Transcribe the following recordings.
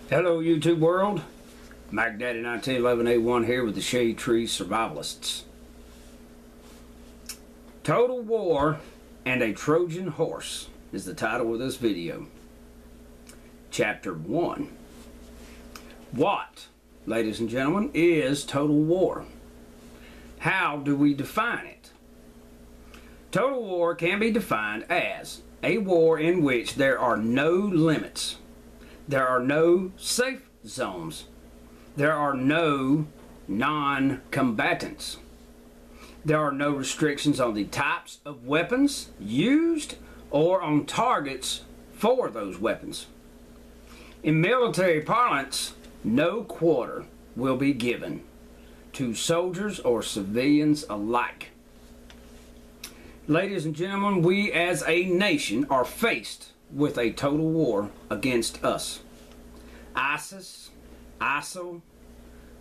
Hello YouTube world, Mac Daddy 1911A1 here with the Shade Tree Survivalists. Total War and a Trojan Horse is the title of this video. Chapter 1. What, ladies and gentlemen, is total war? How do we define it? Total war can be defined as a war in which there are no limits. There are no safe zones. There are no non-combatants. There are no restrictions on the types of weapons used or on targets for those weapons. In military parlance, no quarter will be given to soldiers or civilians alike. Ladies and gentlemen, we as a nation are faced with a total war against us. ISIS, ISIL,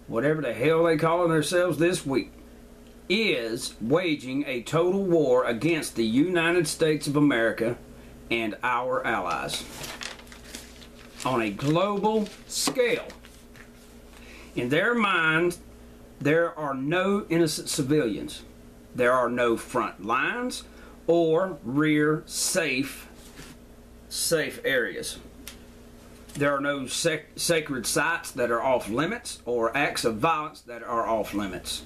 whatever the hell they calling themselves this week, is waging a total war against the United States of America and our allies on a global scale. In their minds, there are no innocent civilians. There are no front lines or rear safe areas. There are no sacred sites that are off limits or acts of violence that are off limits.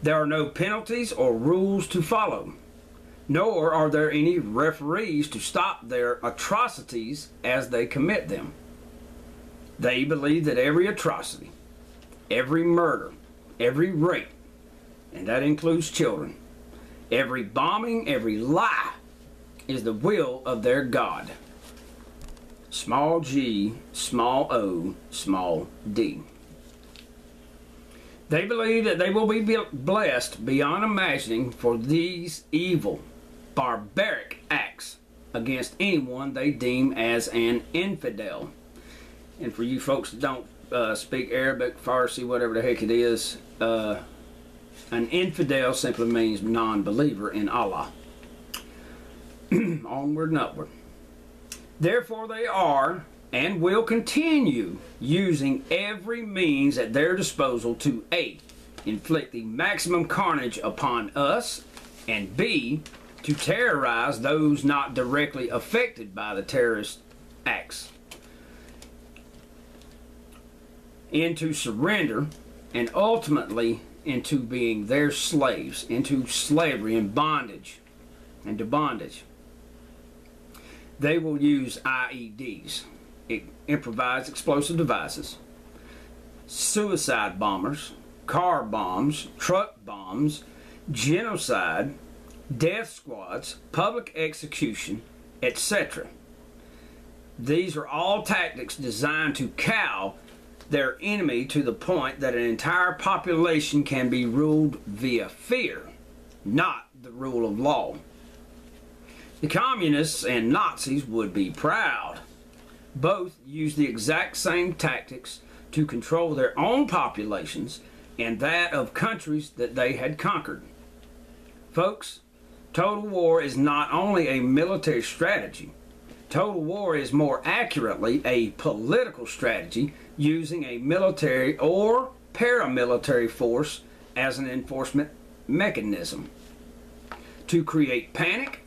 There are no penalties or rules to follow, nor are there any referees to stop their atrocities as they commit them. They believe that every atrocity, every murder, every rape, and that includes children, every bombing, every lie, is the will of their God. Small g, small o, small d. They believe that they will be blessed beyond imagining for these evil, barbaric acts against anyone they deem as an infidel. And for you folks that don't speak Arabic, Farsi, whatever the heck it is, an infidel simply means non-believer in Allah. Onward and upward. Therefore they are and will continue using every means at their disposal to A, inflict the maximum carnage upon us, and B, to terrorize those not directly affected by the terrorist acts, into surrender, and ultimately into being their slaves, into slavery and bondage, and to bondage. They will use IEDs, improvised explosive devices, suicide bombers, car bombs, truck bombs, genocide, death squads, public execution, etc. These are all tactics designed to cow their enemy to the point that an entire population can be ruled via fear, not the rule of law. The communists and Nazis would be proud. Both used the exact same tactics to control their own populations and that of countries that they had conquered. Folks, total war is not only a military strategy. Total war is more accurately a political strategy using a military or paramilitary force as an enforcement mechanism to create panic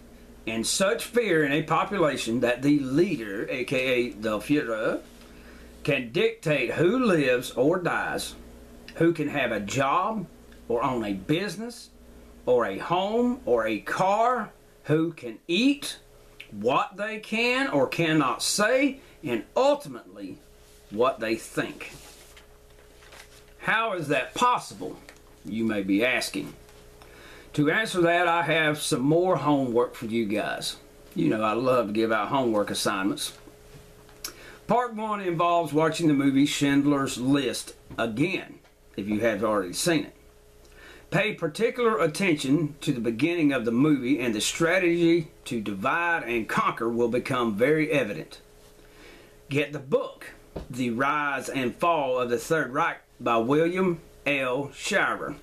and such fear in a population that the leader, aka the Führer, can dictate who lives or dies, who can have a job or own a business or a home or a car, who can eat, what they can or cannot say, and ultimately what they think. How is that possible, you may be asking? To answer that, I have some more homework for you guys. You know I love to give out homework assignments. Part 1 involves watching the movie Schindler's List again, if you have already seen it. Pay particular attention to the beginning of the movie, and the strategy to divide and conquer will become very evident. Get the book, The Rise and Fall of the Third Reich by William L. Shirer.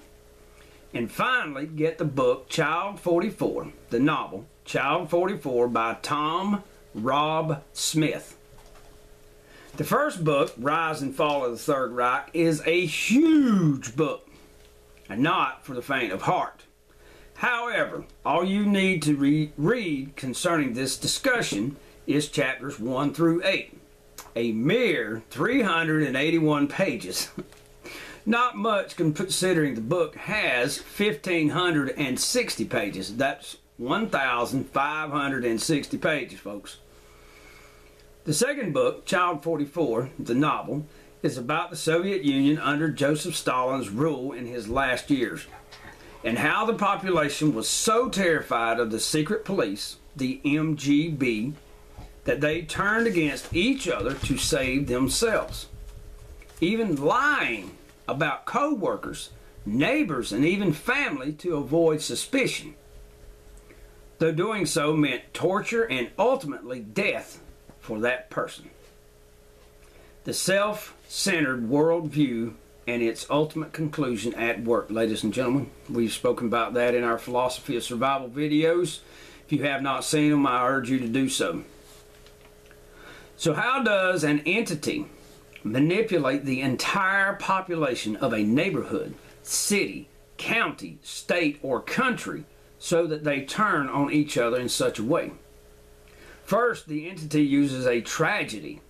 And finally, get the book Child 44, the novel Child 44 by Tom Rob Smith. The first book, Rise and Fall of the Third Reich, is a huge book, and not for the faint of heart. However, all you need to read concerning this discussion is chapters 1 through 8, a mere 381 pages. Not much considering the book has 1,560 pages. That's 1,560 pages, folks. The second book, Child 44, the novel, is about the Soviet Union under Joseph Stalin's rule in his last years, and how the population was so terrified of the secret police, the MGB, that they turned against each other to save themselves, even lying about co-workers, neighbors, and even family to avoid suspicion, though doing so meant torture and ultimately death for that person. The self-centered worldview and its ultimate conclusion at work, ladies and gentlemen. We've spoken about that in our Philosophy of Survival videos. If you have not seen them, I urge you to do so. So how does an entity manipulate the entire population of a neighborhood, city, county, state, or country so that they turn on each other in such a way? First, the entity uses a tragedy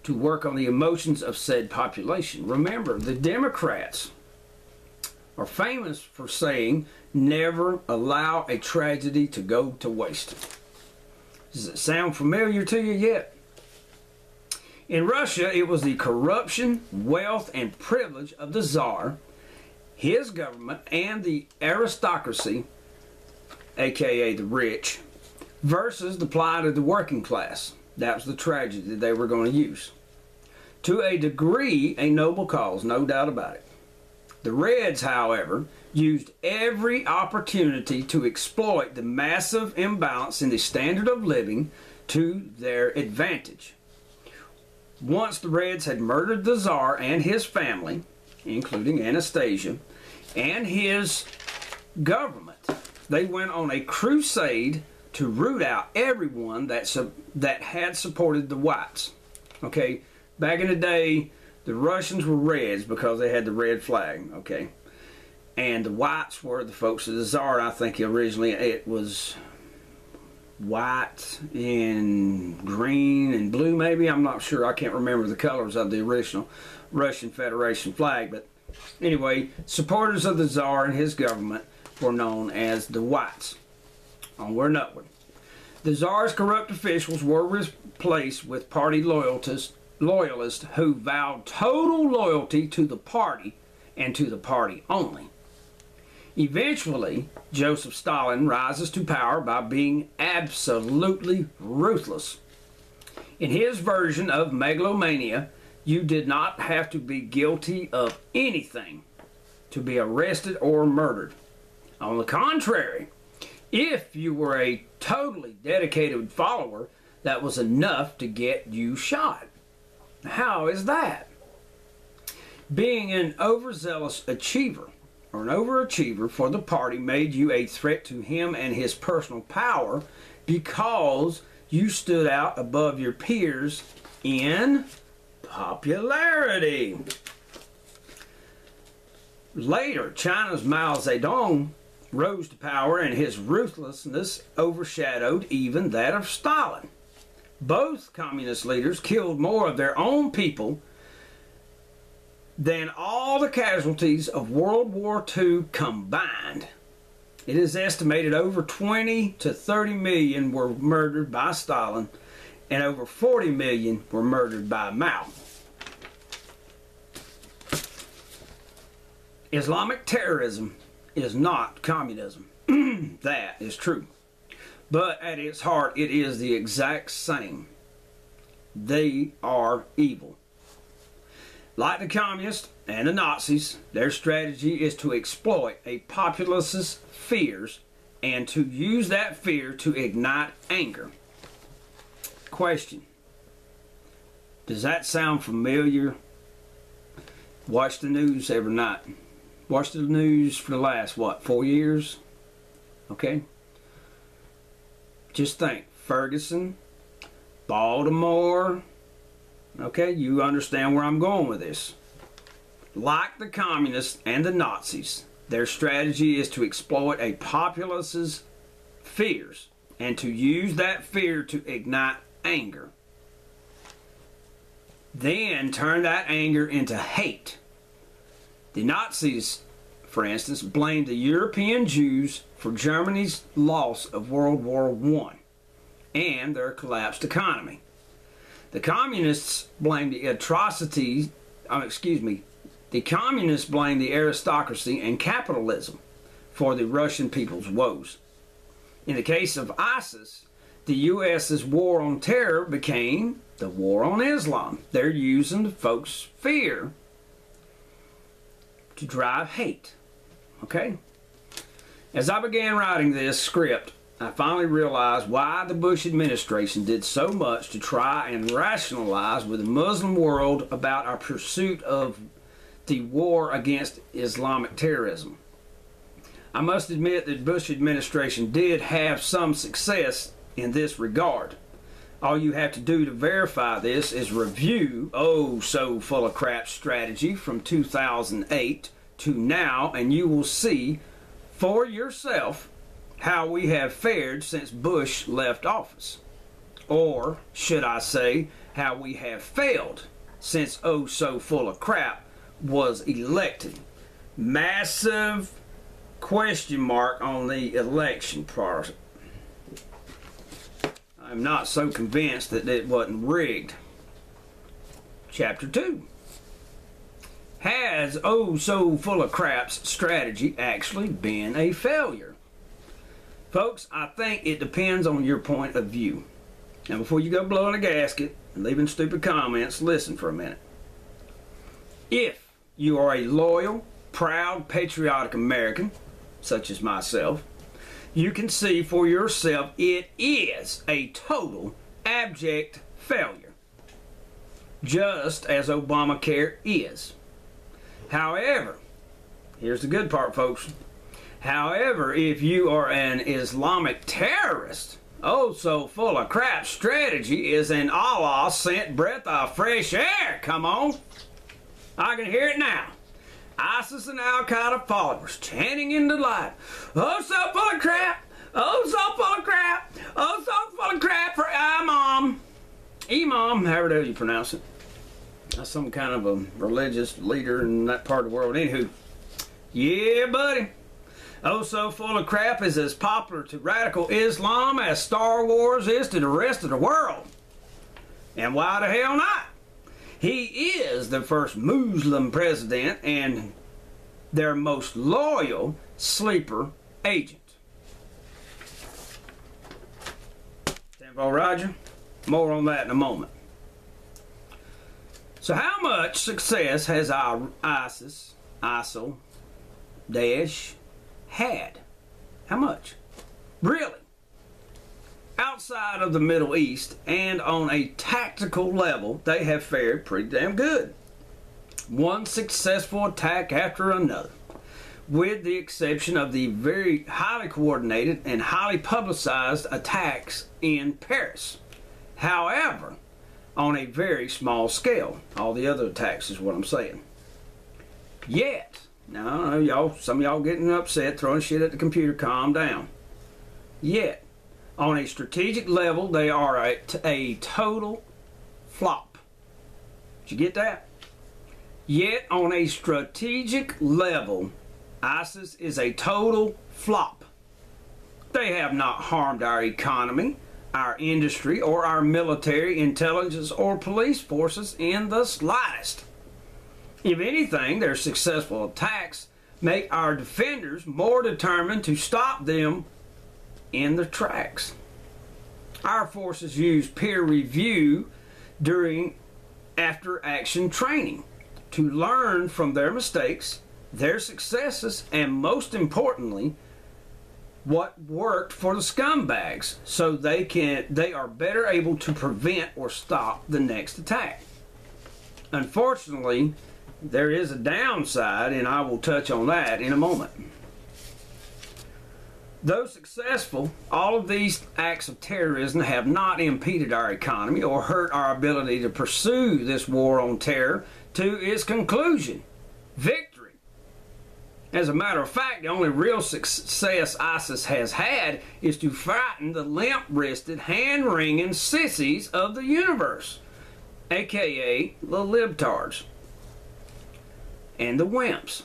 to work on the emotions of said population. Remember, the Democrats are famous for saying, never allow a tragedy to go to waste. Does it sound familiar to you yet? In Russia, it was the corruption, wealth, and privilege of the Tsar, his government, and the aristocracy, aka the rich, versus the plight of the working class. That was the tragedy they were going to use. To a degree, a noble cause, no doubt about it. The Reds, however, used every opportunity to exploit the massive imbalance in the standard of living to their advantage. Once the Reds had murdered the Tsar and his family, including Anastasia, and his government, they went on a crusade to root out everyone that had supported the whites. Okay, back in the day, the Russians were Reds because they had the red flag, okay? And the whites were the folks of the Tsar. I think originally it was white and green and blue, maybe. I'm not sure. I can't remember the colors of the original Russian Federation flag. But anyway, supporters of the Tsar and his government were known as the whites. Onward and upward. The Tsar's corrupt officials were replaced with party loyalists who vowed total loyalty to the party and to the party only. Eventually, Joseph Stalin rises to power by being absolutely ruthless. In his version of megalomania, you did not have to be guilty of anything to be arrested or murdered. On the contrary, if you were a totally dedicated follower, that was enough to get you shot. How is that? Being an overzealous achiever or an overachiever for the party made you a threat to him and his personal power because you stood out above your peers in popularity. Later, China's Mao Zedong rose to power, and his ruthlessness overshadowed even that of Stalin. Both communist leaders killed more of their own people than all the casualties of World War II combined. It is estimated over 20 to 30 million were murdered by Stalin, and over 40 million were murdered by Mao. Islamic terrorism is not communism. That is true. But at its heart, it is the exact same. They are evil. Like the communists and the Nazis, their strategy is to exploit a populace's fears and to use that fear to ignite anger. Question. Does that sound familiar? Watch the news every night. Watch the news for the last, 4 years? Okay? Just think. Ferguson, Baltimore, Okay, you understand where I'm going with this. Like the communists and the Nazis, their strategy is to exploit a populace's fears and to use that fear to ignite anger. Then turn that anger into hate. The Nazis, for instance, blamed the European Jews for Germany's loss of World War I and their collapsed economy. The communists blamed the communists blamed the aristocracy and capitalism for the Russian people's woes. In the case of ISIS, the U.S.'s war on terror became the war on Islam. They're using the folks' fear to drive hate. Okay? As I began writing this script, I finally realized why the Bush administration did so much to try and rationalize with the Muslim world about our pursuit of the war against Islamic terrorism. I must admit that the Bush administration did have some success in this regard. All you have to do to verify this is review Oh So Full of Crap strategy from 2008 to now, and you will see for yourself how we have fared since Bush left office. Or, should I say, how we have failed since Oh So Full of Crap was elected. Massive question mark on the election part. I'm not so convinced that it wasn't rigged. Chapter 2. Has Oh So Full of Crap's strategy actually been a failure? Folks, I think it depends on your point of view. Now, before you go blowing a gasket and leaving stupid comments, listen for a minute. If you are a loyal, proud, patriotic American, such as myself, you can see for yourself it is a total, abject failure, just as Obamacare is. However, here's the good part, folks. However, if you are an Islamic terrorist, Oh So Full of Crap strategy is an Allah sent breath of fresh air. Come on. I can hear it now. ISIS and Al-Qaeda followers chanting in delight. Oh so full of crap. Oh so full of crap. Oh so full of crap for Imam. Imam, however the hell you pronounce it. That's some kind of a religious leader in that part of the world. Anywho. Yeah, buddy. Oh So Full of Crap is as popular to radical Islam as Star Wars is to the rest of the world. And why the hell not? He is the first Muslim president and their most loyal sleeper agent. Tempo Roger. More on that in a moment. So how much success has our ISIL, Daesh, had? How much? Really? Outside of the Middle East and on a tactical level, they have fared pretty damn good. One successful attack after another, with the exception of the very highly coordinated and highly publicized attacks in Paris. However, on a very small scale. All the other attacks is what I'm saying. Yet, now y'all, some of y'all getting upset, throwing shit at the computer, calm down. Yet, on a strategic level, they are a total flop. Did you get that? Yet, on a strategic level, ISIS is a total flop. They have not harmed our economy, our industry, or our military, intelligence, or police forces in the slightest. If anything, their successful attacks make our defenders more determined to stop them in their tracks. Our forces use peer review during after-action training to learn from their mistakes, their successes, and most importantly, what worked for the scumbags, so they are better able to prevent or stop the next attack. Unfortunately, there is a downside, and I will touch on that in a moment. Though successful, all of these acts of terrorism have not impeded our economy or hurt our ability to pursue this war on terror to its conclusion, victory. As a matter of fact, the only real success ISIS has had is to frighten the limp-wristed, hand-wringing sissies of the universe, aka the Lib-tards and the wimps.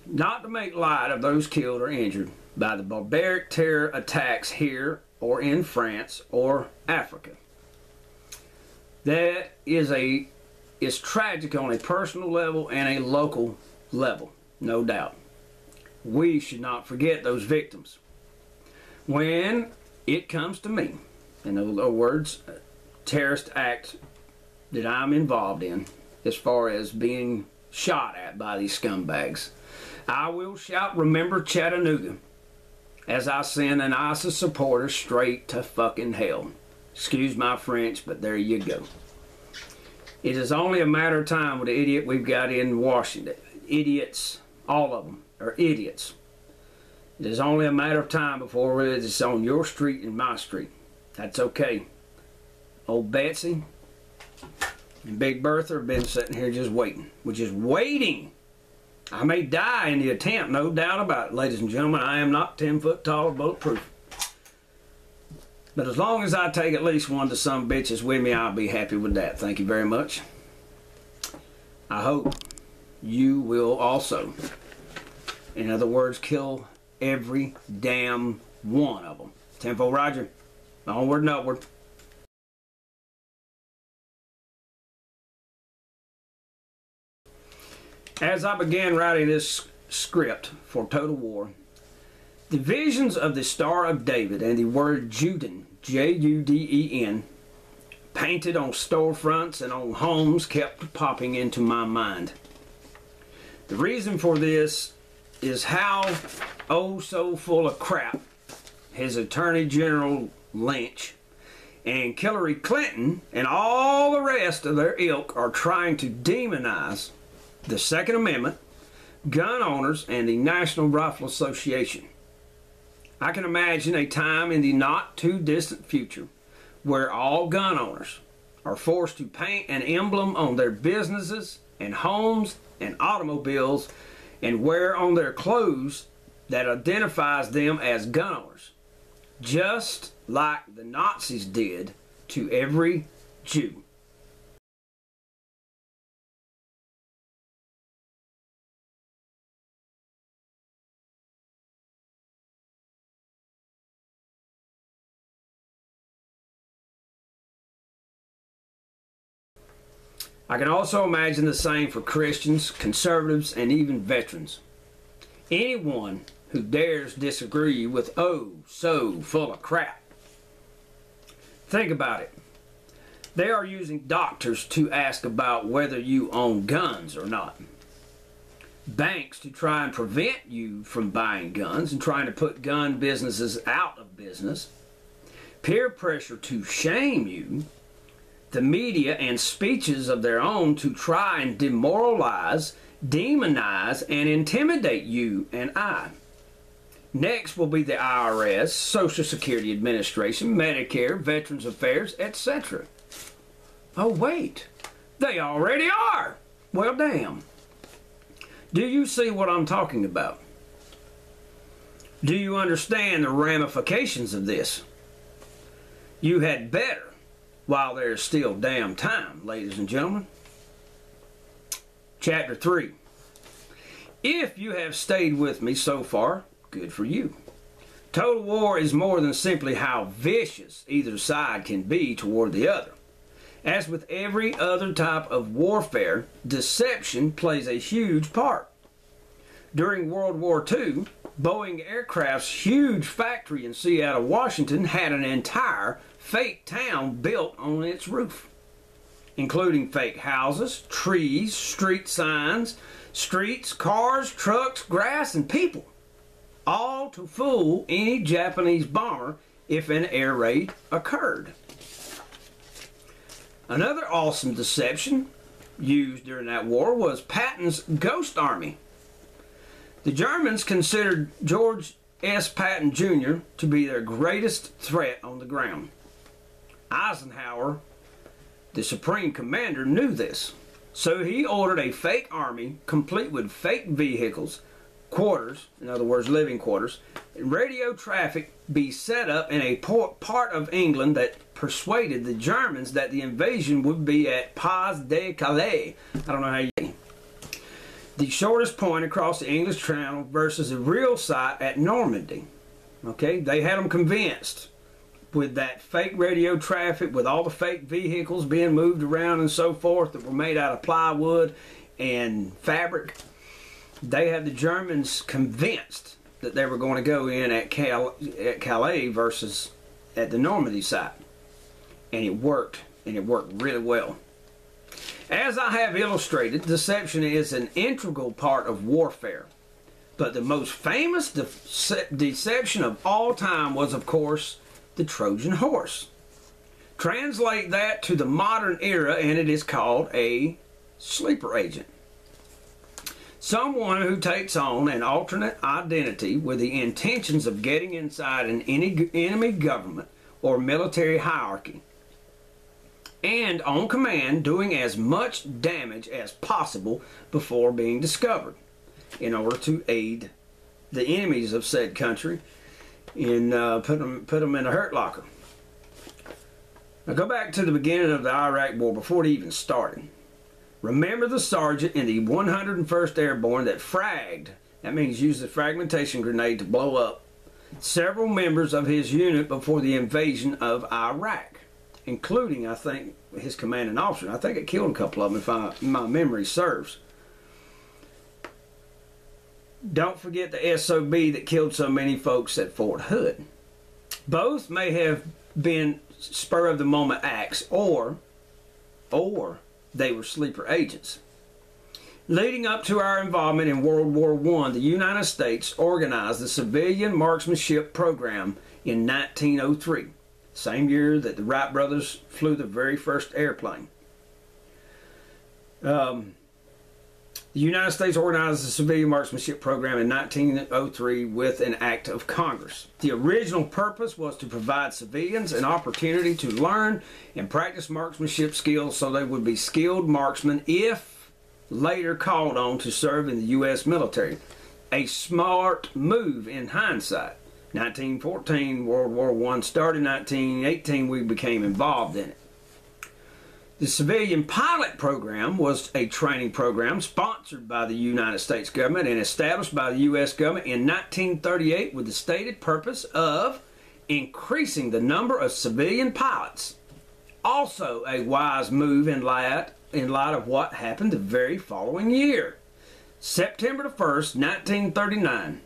Not to make light of those killed or injured by the barbaric terror attacks here or in France or Africa. That is tragic on a personal level and a local level, no doubt. We should not forget those victims. When it comes to me, in other words, terrorist act that I'm involved in, as far as being shot at by these scumbags, I will shout, "Remember Chattanooga," as I send an ISIS supporter straight to fucking hell. Excuse my French, but there you go. It is only a matter of time with the idiot we've got in Washington. Idiots, all of them are idiots. It is only a matter of time before it's on your street and my street. That's okay. Old Betsy and Big Bertha have been sitting here just waiting. We're just waiting. I may die in the attempt, no doubt about it, ladies and gentlemen. I am not 10 foot tall or bulletproof. But as long as I take at least one of some bitches with me, I'll be happy with that. Thank you very much. I hope you will also. In other words, kill every damn one of them. Tempo Roger. Onward and upward. As I began writing this script for Total War, the visions of the Star of David and the word Juden, J-U-D-E-N, painted on storefronts and on homes kept popping into my mind. The reason for this is how oh so full of crap his Attorney General Lynch and Hillary Clinton and all the rest of their ilk are trying to demonize the Second Amendment, gun owners, and the National Rifle Association. I can imagine a time in the not too distant future where all gun owners are forced to paint an emblem on their businesses and homes and automobiles and wear on their clothes that identifies them as gun owners, just like the Nazis did to every Jew. I can also imagine the same for Christians, conservatives, and even veterans. Anyone who dares disagree with oh so full of crap. Think about it. They are using doctors to ask about whether you own guns or not. Banks to try and prevent you from buying guns and trying to put gun businesses out of business. Peer pressure to shame you. The media and speeches of their own to try and demoralize, demonize, and intimidate you and I. Next will be the IRS, Social Security Administration, Medicare, Veterans Affairs, etc. Oh wait, they already are. Well damn. Do you see what I'm talking about? Do you understand the ramifications of this? You had better, while there's still damn time, ladies and gentlemen. Chapter 3. If you have stayed with me so far, good for you. Total War is more than simply how vicious either side can be toward the other. As with every other type of warfare, deception plays a huge part. During World War II, Boeing Aircraft's huge factory in Seattle, Washington had an entire fake town built on its roof, including fake houses, trees, street signs, streets, cars, trucks, grass, and people, all to fool any Japanese bomber if an air raid occurred. Another awesome deception used during that war was Patton's Ghost Army. The Germans considered George S. Patton Jr. to be their greatest threat on the ground. Eisenhower, the supreme commander, knew this, so he ordered a fake army complete with fake vehicles, quarters, in other words living quarters, and radio traffic be set up in a part of England that persuaded the Germans that the invasion would be at Pas de Calais. I don't know how you say it. The shortest point across the English Channel versus a real site at Normandy. Okay, they had them convinced with that fake radio traffic, with all the fake vehicles being moved around and so forth that were made out of plywood and fabric. They had the Germans convinced that they were going to go in at Calais versus at the Normandy site. And it worked really well. As I have illustrated, deception is an integral part of warfare. But the most famous deception of all time was, of course, the Trojan horse. Translate that to the modern era and it is called a sleeper agent. Someone who takes on an alternate identity with the intentions of getting inside an enemy government or military hierarchy, and on command doing as much damage as possible before being discovered in order to aid the enemies of said country and put them in a hurt locker. Now go back to the beginning of the Iraq War before it even started. Remember the sergeant in the 101st Airborne that fragged, that means used a fragmentation grenade to blow up several members of his unit before the invasion of Iraq, including, I think, his commanding officer. I think it killed a couple of them if my memory serves. Don't forget the SOB that killed so many folks at Fort Hood. Both may have been spur of the moment acts or they were sleeper agents. Leading up to our involvement in World War I, the United States organized the Civilian Marksmanship Program in 1903, same year that the Wright brothers flew the very first airplane. The United States organized the Civilian Marksmanship Program in 1903 with an act of Congress. The original purpose was to provide civilians an opportunity to learn and practice marksmanship skills so they would be skilled marksmen if later called on to serve in the U.S. military. A smart move in hindsight. 1914, World War I started. 1918, we became involved in it. The Civilian Pilot Program was a training program sponsored by the United States government and established by the U.S. government in 1938 with the stated purpose of increasing the number of civilian pilots. Also a wise move in light of what happened the very following year. September the 1st, 1939,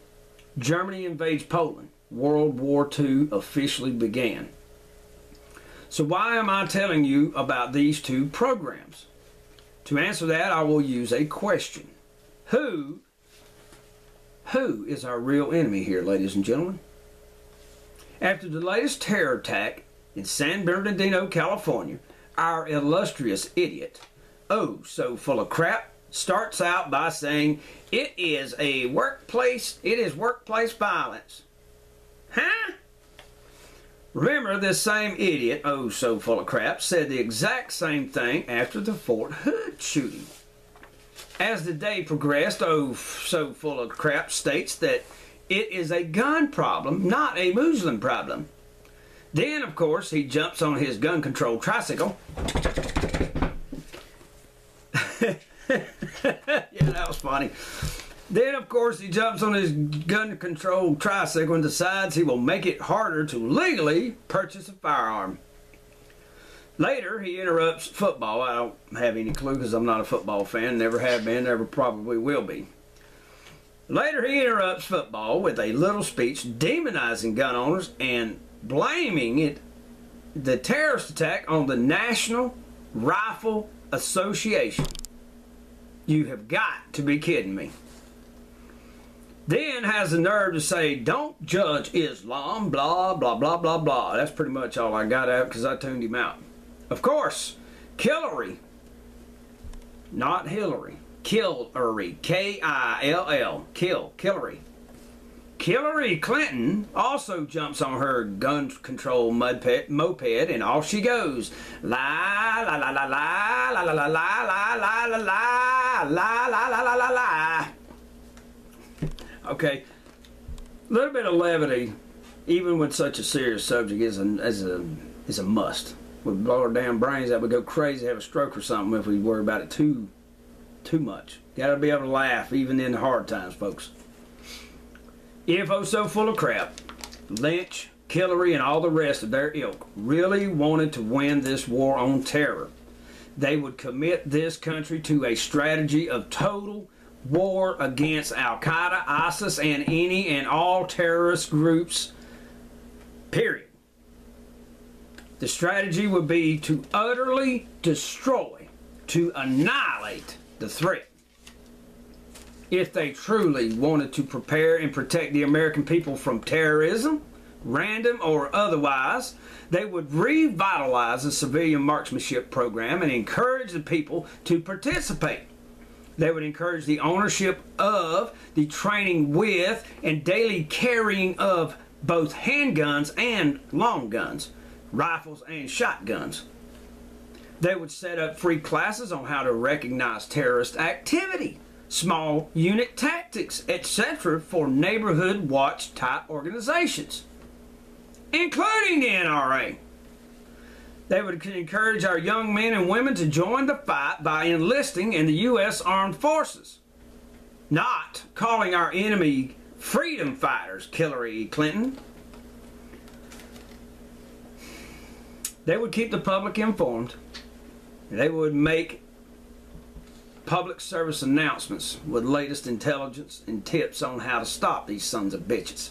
Germany invades Poland. World War II officially began. So why am I telling you about these two programs? To answer that, I will use a question. Who is our real enemy here, ladies and gentlemen? After the latest terror attack in San Bernardino, California, our illustrious idiot, oh so full of crap, starts out by saying it is workplace violence. Huh? Remember, this same idiot, oh so full of crap, said the exact same thing after the Fort Hood shooting. As the day progressed, oh so full of crap states that it is a gun problem, not a Muslim problem. Then, of course, he jumps on his gun control tricycle. Yeah, that was funny. Then, of course, he jumps on his gun-controlled tricycle and decides he will make it harder to legally purchase a firearm. Later, he interrupts football. I don't have any clue because I'm not a football fan. Never have been, never probably will be. Later, he interrupts football with a little speech demonizing gun owners and blaming the terrorist attack on the National Rifle Association. You have got to be kidding me. Then has the nerve to say, don't judge Islam, blah, blah, blah, blah, blah. That's pretty much all I got out because I tuned him out. Of course, Hillary, not Hillary, Hillary, K-I-L-L, Hillary. Hillary Clinton also jumps on her gun control moped and off she goes. La la la la la la la la la la la la la la la la la la. Okay, a little bit of levity, even with such a serious subject, is a must. Would blow our damn brains out. We'd go crazy, have a stroke or something if we worry about it too much. Got to be able to laugh even in the hard times, folks. If oh so full of crap, Lynch, Hillary, and all the rest of their ilk really wanted to win this war on terror, they would commit this country to a strategy of total war against Al-Qaeda, ISIS, and any and all terrorist groups, period. The strategy would be to utterly destroy, to annihilate the threat. If they truly wanted to prepare and protect the American people from terrorism, random or otherwise, they would revitalize the civilian marksmanship program and encourage the people to participate. They would encourage the ownership of, the training with, and daily carrying of both handguns and long guns, rifles and shotguns. They would set up free classes on how to recognize terrorist activity, small unit tactics, etc. for neighborhood watch type organizations, including the NRA. They would encourage our young men and women to join the fight by enlisting in the U.S. Armed Forces, not calling our enemy freedom fighters, Hillary Clinton. They would keep the public informed. They would make public service announcements with latest intelligence and tips on how to stop these sons of bitches.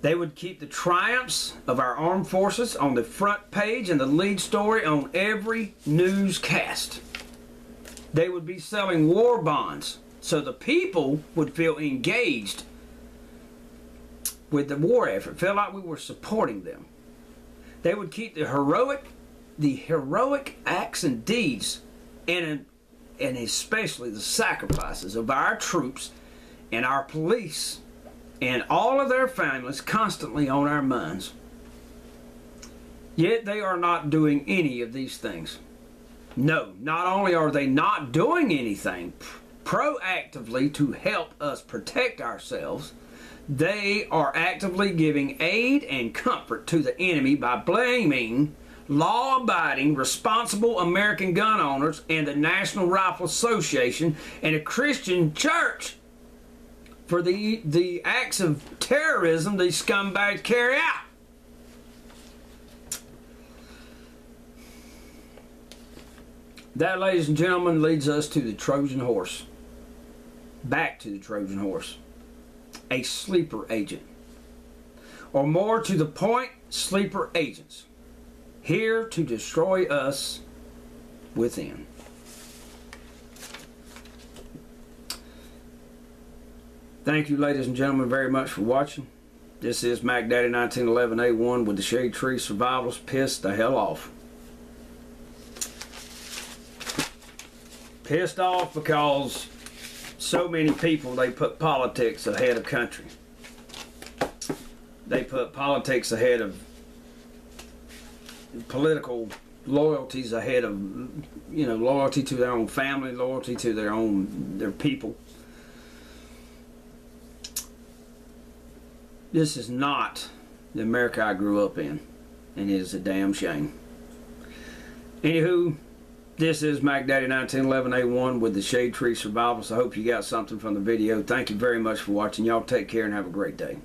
They would keep the triumphs of our armed forces on the front page and the lead story on every newscast. They would be selling war bonds so the people would feel engaged with the war effort, feel like we were supporting them. They would keep the heroic acts and deeds and especially the sacrifices of our troops and our police and all of their families constantly on our minds. Yet they are not doing any of these things. No, not only are they not doing anything proactively to help us protect ourselves, they are actively giving aid and comfort to the enemy by blaming law-abiding, responsible American gun owners and the National Rifle Association and a Christian church for the acts of terrorism these scumbags carry out. That, ladies and gentlemen, leads us to the Trojan horse. Back to the Trojan horse. A sleeper agent. Or more to the point, sleeper agents. Here to destroy us within. Thank you, ladies and gentlemen, very much for watching. This is Mac Daddy 1911A1 with the Shade Tree Survivalists pissed the hell off. Pissed off because so many people, they put politics ahead of country. They put politics ahead of political loyalties, ahead of, you know, loyalty to their own family, loyalty to their people. This is not the America I grew up in, and it is a damn shame. Anywho, this is Mac Daddy 1911A1 with the Shade Tree Survivalists. I hope you got something from the video. Thank you very much for watching. Y'all take care and have a great day.